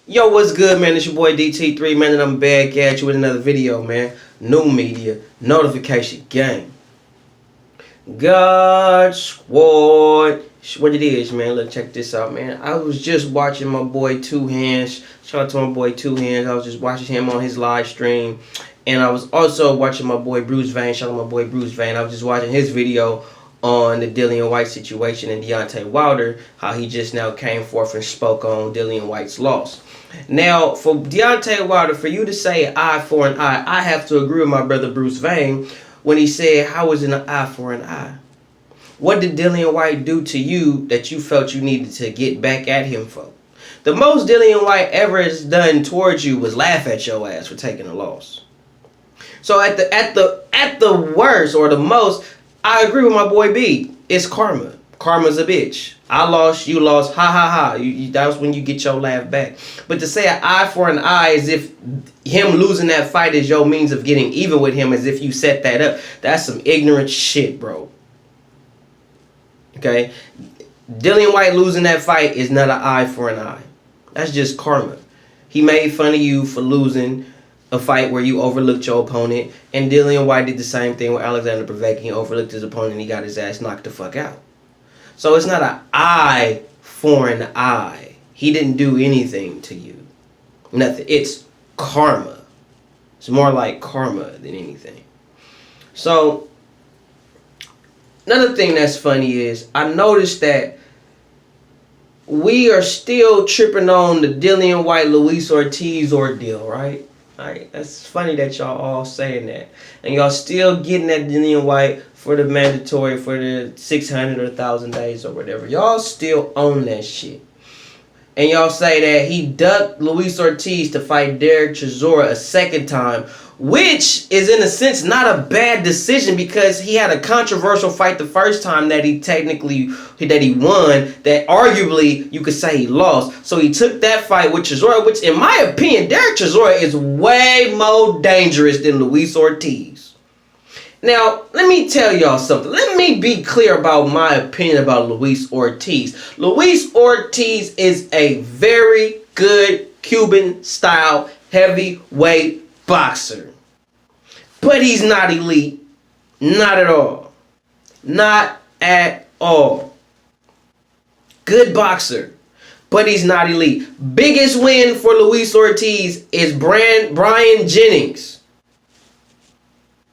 Yo, what's good, man? It's your boy DT3, man, and I'm back at you with another video, man. New media, notification, gang. God Squad. What it is, man. Look, check this out, man. I was just watching my boy Two Hands. Shout out to my boy Two Hands. I was just watching him on his live stream. And I was also watching my boy Bruce Vane. Shout out to my boy Bruce Vane. I was just watching his video on the Dillian Whyte situation and Deontay Wilder, how he just now came forth and spoke on Dillian Whyte's loss. Now, for Deontay Wilder, for you to say eye for an eye, I have to agree with my brother Bruce Vane when he said, how is it an eye for an eye? What did Dillian Whyte do to you that you felt you needed to get back at him for? The most Dillian Whyte ever has done towards you was laugh at your ass for taking a loss. So at the worst or the most, I agree with my boy B. It's karma. Karma's a bitch. I lost, you lost, ha ha ha. That was when you get your laugh back. But to say an eye for an eye as if him losing that fight is your means of getting even with him, as if you set that up, that's some ignorant shit, bro. Okay? Dillian Whyte losing that fight is not an eye for an eye. That's just karma. He made fun of you for losing a fight where you overlooked your opponent, and Dillian Whyte did the same thing with Alexander Povetkin. He overlooked his opponent and he got his ass knocked the fuck out. So it's not an eye for an eye. He didn't do anything to you. Nothing. It's karma. It's more like karma than anything. So another thing that's funny is I noticed that we are still tripping on the Dillian Whyte Luis Ortiz ordeal, right? Alright, that's funny that y'all all saying that. And y'all still getting that Dillian Whyte for the mandatory, for the 600 or 1,000 days or whatever. Y'all still own that shit. And y'all say that he ducked Luis Ortiz to fight Derek Chisora a second time, which is in a sense not a bad decision because he had a controversial fight the first time that he won, that arguably you could say he lost. So he took that fight with Chisora, which in my opinion, Derek Chisora is way more dangerous than Luis Ortiz. Now, let me tell y'all something. Let me be clear about my opinion about Luis Ortiz. Luis Ortiz is a very good Cuban-style heavyweight boxer. But he's not elite. Not at all. Not at all. Good boxer. But he's not elite. Biggest win for Luis Ortiz is Brian Jennings.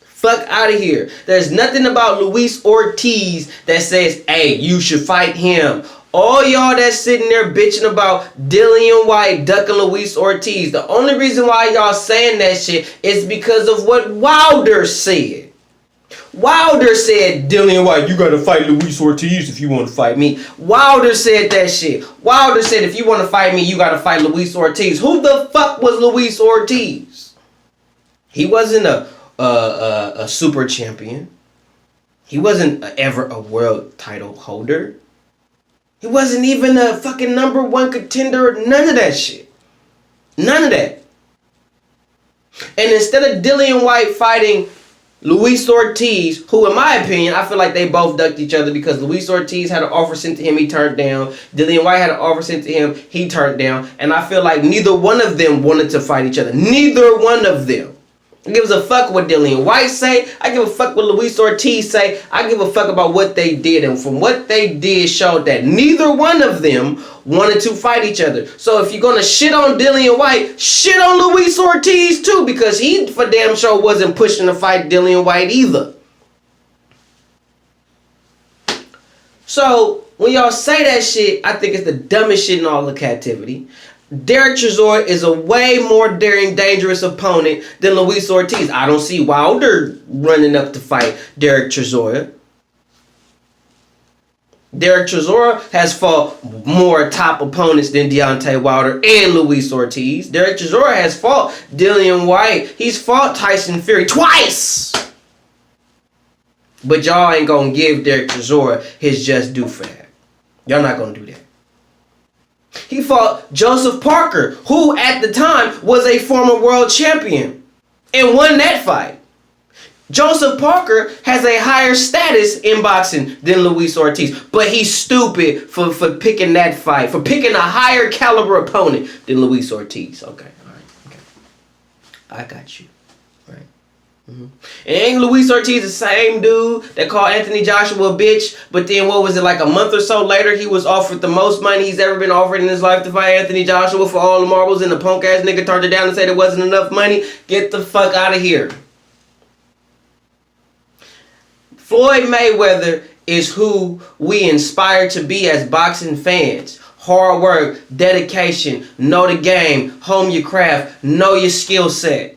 Fuck out of here. There's nothing about Luis Ortiz that says, hey, you should fight him. All y'all that's sitting there bitching about Dillian Whyte ducking Luis Ortiz, the only reason why y'all saying that shit is because of what Wilder said. Wilder said, Dillian Whyte, you gotta fight Luis Ortiz if you want to fight me. Wilder said that shit. Wilder said, if you want to fight me, you gotta fight Luis Ortiz. Who the fuck was Luis Ortiz? He wasn't a super champion. He wasn't ever a world title holder. He wasn't even a fucking #1 contender. None of that shit. None of that. And instead of Dillian Whyte fighting Luis Ortiz, who in my opinion, I feel like they both ducked each other because Luis Ortiz had an offer sent to him, he turned down. Dillian Whyte had an offer sent to him, he turned down. And I feel like neither one of them wanted to fight each other. Neither one of them. I give a fuck what Dillian Whyte say. I give a fuck what Luis Ortiz say. I give a fuck about what they did. And from what they did showed that neither one of them wanted to fight each other. So if you're going to shit on Dillian Whyte, shit on Luis Ortiz too. Because he for damn sure wasn't pushing to fight Dillian Whyte either. So when y'all say that shit, I think it's the dumbest shit in all the captivity. Derek Chisora is a way more daring, dangerous opponent than Luis Ortiz. I don't see Wilder running up to fight Derek Chisora. Derek Chisora has fought more top opponents than Deontay Wilder and Luis Ortiz. Derek Chisora has fought Dillian Whyte. He's fought Tyson Fury twice. But y'all ain't gonna give Derek Chisora his just due for that. Y'all not gonna do that. He fought Joseph Parker, who at the time was a former world champion, and won that fight. Joseph Parker has a higher status in boxing than Luis Ortiz, but he's stupid for picking that fight, for picking a higher caliber opponent than Luis Ortiz. Okay, all right, okay. I got you. Right. Mm-hmm. And ain't Luis Ortiz the same dude that called Anthony Joshua a bitch, but then what was it, like a month or so later, he was offered the most money he's ever been offered in his life to fight Anthony Joshua for all the marbles, and the punk ass nigga turned it down and said it wasn't enough money? Get the fuck out of here. Floyd Mayweather is who we inspire to be as boxing fans. Hard work, dedication, know the game, hone your craft, know your skill set.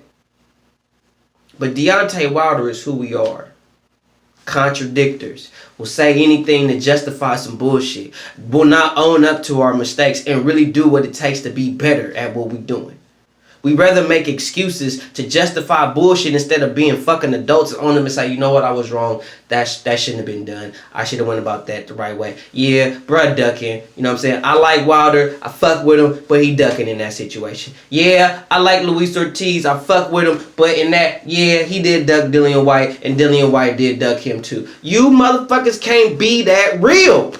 But Deontay Wilder is who we are. Contradictors. Will say anything to justify some bullshit. Will not own up to our mistakes and really do what it takes to be better at what we're doing. We rather make excuses to justify bullshit instead of being fucking adults and own them and say, you know what, I was wrong. That shouldn't have been done. I should have went about that the right way. Yeah, bruh ducking. You know what I'm saying? I like Wilder. I fuck with him, but he ducking in that situation. Yeah, I like Luis Ortiz. I fuck with him, but in that, yeah, he did duck Dillian Whyte, and Dillian Whyte did duck him too. You motherfuckers can't be that real.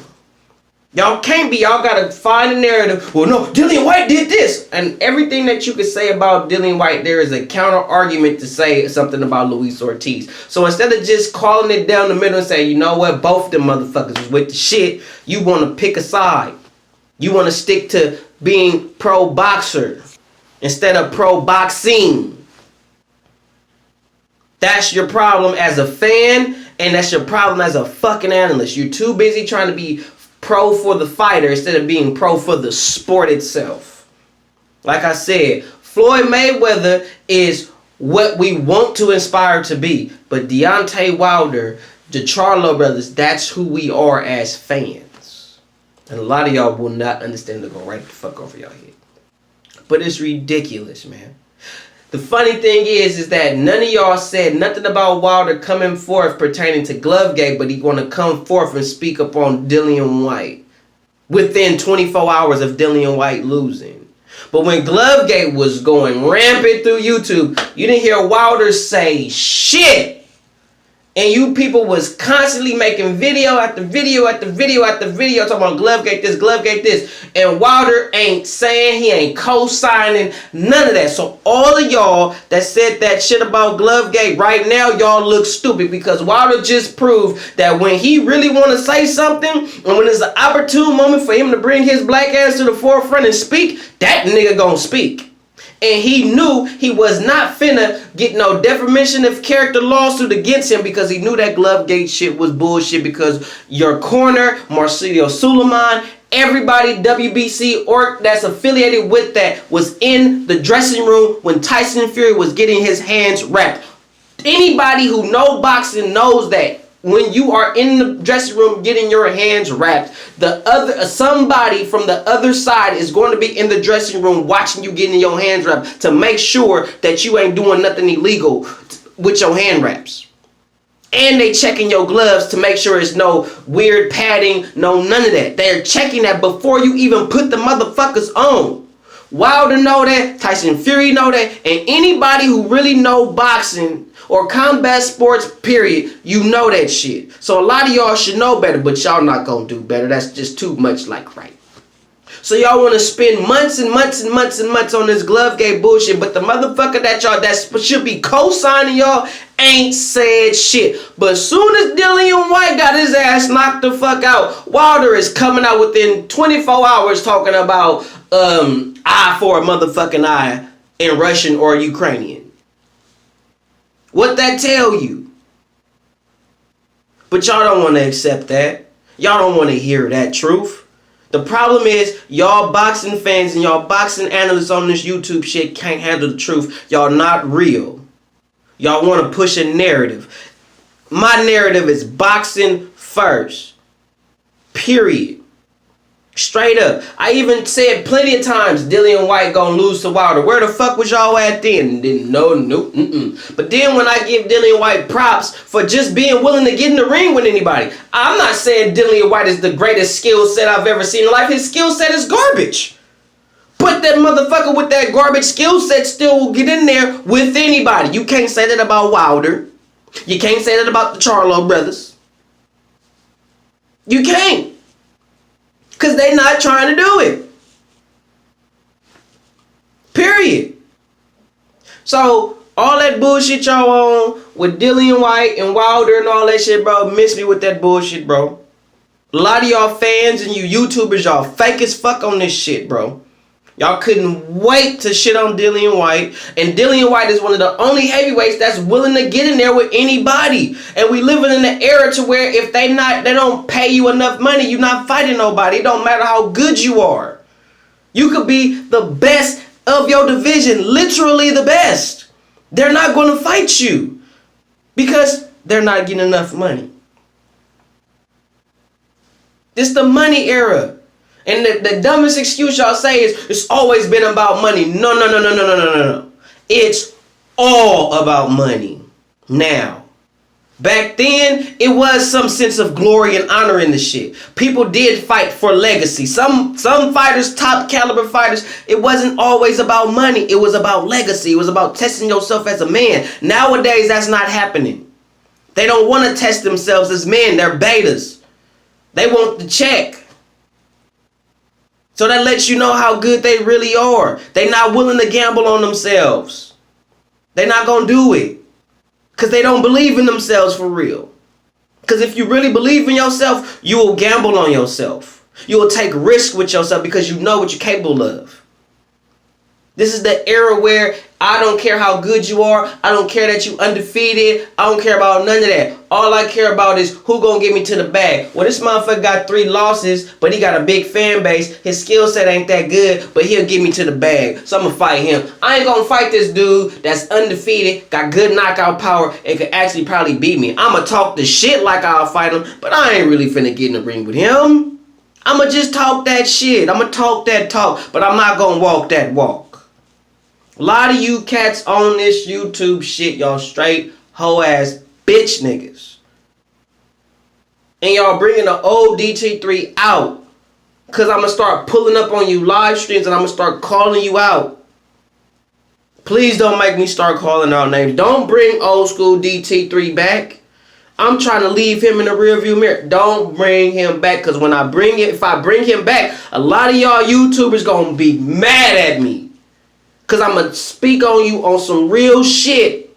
Y'all can't be. Y'all gotta find a narrative. Well, no, Dillian Whyte did this. And everything that you could say about Dillian Whyte, there is a counter argument to say something about Luis Ortiz. So instead of just calling it down the middle and saying, you know what, both them motherfuckers was with the shit, you want to pick a side. You want to stick to being pro-boxer instead of pro-boxing. That's your problem as a fan, and that's your problem as a fucking analyst. You're too busy trying to be pro for the fighter instead of being pro for the sport itself. Like I said, Floyd Mayweather is what we want to inspire to be. But Deontay Wilder, the Charlo brothers, that's who we are as fans. And a lot of y'all will not understand. They're going right the fuck over y'all head. But it's ridiculous, man. The funny thing is that none of y'all said nothing about Wilder coming forth pertaining to Glovegate, but he's going to come forth and speak up on Dillian Whyte within 24 hours of Dillian Whyte losing. But when Glovegate was going rampant through YouTube, you didn't hear Wilder say shit. And you people was constantly making video after video after video after video talking about Glovegate this, Glovegate this. And Wilder ain't saying, he ain't co-signing, none of that. So all of y'all that said that shit about Glovegate right now, y'all look stupid because Wilder just proved that when he really want to say something and when it's an opportune moment for him to bring his black ass to the forefront and speak, that nigga gonna speak. And he knew he was not finna get no defamation of character lawsuit against him because he knew that Glovegate shit was bullshit because your corner, Marcelo Suleiman, everybody WBC or that's affiliated with that was in the dressing room when Tyson Fury was getting his hands wrapped. Anybody who knows boxing knows that. When you are in the dressing room getting your hands wrapped, somebody from the other side is going to be in the dressing room watching you getting your hands wrapped to make sure that you ain't doing nothing illegal with your hand wraps. And they checking your gloves to make sure it's no weird padding, no none of that. They're checking that before you even put the motherfuckers on. Wilder know that, Tyson Fury know that, and anybody who really know boxing or combat sports, period, you know that shit. So a lot of y'all should know better, but y'all not gonna do better. That's just too much like right. So y'all want to spend months and months and months and months on this Glovegate bullshit, but the motherfucker that should be co-signing y'all ain't said shit. But as soon as Dillian Whyte got his ass knocked the fuck out, Wilder is coming out within 24 hours talking about eye for a motherfucking eye in Russian or Ukrainian. What that tell you? But y'all don't want to accept that. Y'all don't want to hear that truth. The problem is y'all boxing fans and y'all boxing analysts on this YouTube shit can't handle the truth. Y'all not real. Y'all want to push a narrative. My narrative is boxing first. Period. Straight up. I even said plenty of times Dillian Whyte gonna lose to Wilder. Where the fuck was y'all at then? Didn't know, nope, But then when I give Dillian Whyte props for just being willing to get in the ring with anybody, I'm not saying Dillian Whyte is the greatest skill set I've ever seen in life. His skill set is garbage. But that motherfucker with that garbage skill set still will get in there with anybody. You can't say that about Wilder. You can't say that about the Charlo brothers. You can't. Because they not trying to do it. Period. So, all that bullshit y'all on with Dillian Whyte and Wilder and all that shit, bro, miss me with that bullshit, bro. A lot of y'all fans and you YouTubers, y'all fake as fuck on this shit, bro. Y'all couldn't wait to shit on Dillian Whyte. And Dillian Whyte is one of the only heavyweights that's willing to get in there with anybody. And we living in an era to where if they don't pay you enough money, you're not fighting nobody. It don't matter how good you are. You could be the best of your division, literally the best. They're not going to fight you because they're not getting enough money. This the money era. And the dumbest excuse y'all say is it's always been about money. No. It's all about money. Now, back then, it was some sense of glory and honor in the shit. People did fight for legacy. Some fighters, top caliber fighters, it wasn't always about money. It was about legacy. It was about testing yourself as a man. Nowadays, that's not happening. They don't want to test themselves as men. They're betas. They want the check. So that lets you know how good they really are. They're not willing to gamble on themselves. They're not going to do it. Because they don't believe in themselves for real. Because if you really believe in yourself, you will gamble on yourself. You will take risk with yourself because you know what you're capable of. This is the era where I don't care how good you are. I don't care that you undefeated. I don't care about none of that. All I care about is who gonna get me to the bag. Well, this motherfucker got 3 losses, but he got a big fan base. His skill set ain't that good, but he'll get me to the bag. So I'm gonna fight him. I ain't gonna fight this dude that's undefeated, got good knockout power, and could actually probably beat me. I'ma talk the shit like I'll fight him, but I ain't really finna get in the ring with him. I'ma just talk that shit. I'ma talk that talk, but I'm not gonna walk that walk. A lot of you cats on this YouTube shit, y'all straight hoe ass bitch niggas. And y'all bringing the old DT3 out. Because I'm going to start pulling up on you live streams and I'm going to start calling you out. Please don't make me start calling out names. Don't bring old school DT3 back. I'm trying to leave him in the rearview mirror. Don't bring him back. Because when if I bring him back, a lot of y'all YouTubers going to be mad at me. Because I'm going to speak on you on some real shit.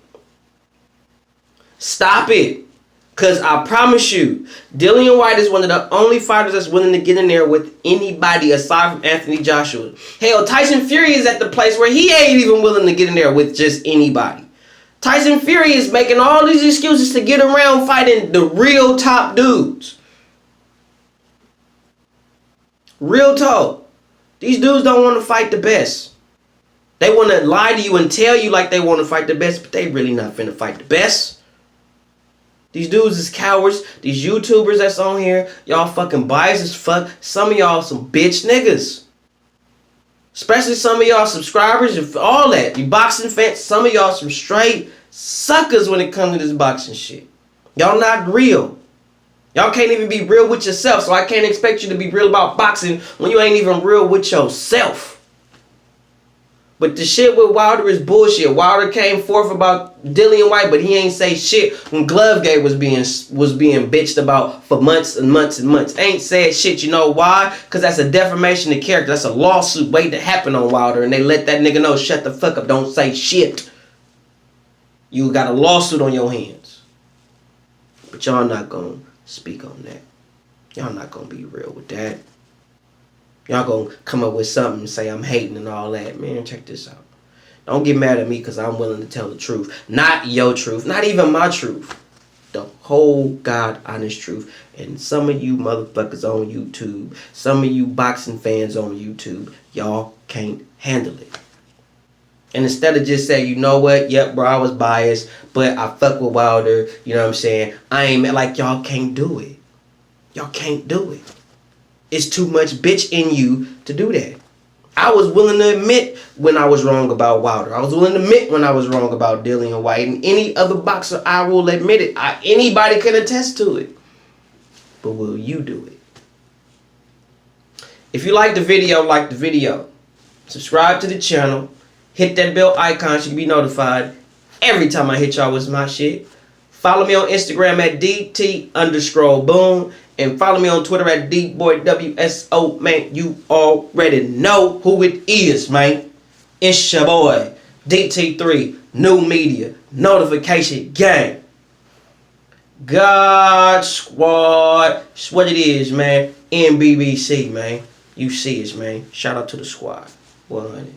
Stop it. Because I promise you, Dillian Whyte is one of the only fighters that's willing to get in there with anybody aside from Anthony Joshua. Hell, Tyson Fury is at the place where he ain't even willing to get in there with just anybody. Tyson Fury is making all these excuses to get around fighting the real top dudes. Real talk. These dudes don't want to fight the best. They want to lie to you and tell you like they want to fight the best, but they really not finna fight the best. These dudes is cowards. These YouTubers that's on here, y'all fucking biased as fuck. Some of y'all some bitch niggas. Especially some of y'all subscribers and all that. You boxing fans, some of y'all some straight suckers when it comes to this boxing shit. Y'all not real. Y'all can't even be real with yourself, so I can't expect you to be real about boxing when you ain't even real with yourself. But the shit with Wilder is bullshit. Wilder came forth about Dillian Whyte, but he ain't say shit when Glovegate was being bitched about for months and months and months. Ain't said shit. You know why? Because that's a defamation of character. That's a lawsuit waiting to happen on Wilder, and they let that nigga know, shut the fuck up, don't say shit. You got a lawsuit on your hands. But y'all not gonna speak on that. Y'all not gonna be real with that. Y'all gonna come up with something and say I'm hating and all that. Man, check this out. Don't get mad at me because I'm willing to tell the truth. Not your truth. Not even my truth. The whole God honest truth. And some of you motherfuckers on YouTube, some of you boxing fans on YouTube, y'all can't handle it. And instead of just saying, you know what? Yep, bro, I was biased, but I fuck with Wilder. You know what I'm saying? I ain't like y'all can't do it. Y'all can't do it. It's too much bitch in you to do that. I was willing to admit when I was wrong about Wilder. I was willing to admit when I was wrong about Dillian Whyte. And any other boxer, I will admit it. Anybody can attest to it. But will you do it? If you like the video, like the video. Subscribe to the channel. Hit that bell icon so you can be notified every time I hit y'all with my shit. Follow me on Instagram at DT_boom. And follow me on Twitter at DBoyWSO, man. You already know who it is, man. It's your boy, DT3, New Media, Notification Gang. God Squad. It's what it is, man. NBBC, man. You see us, man. Shout out to the squad. 100.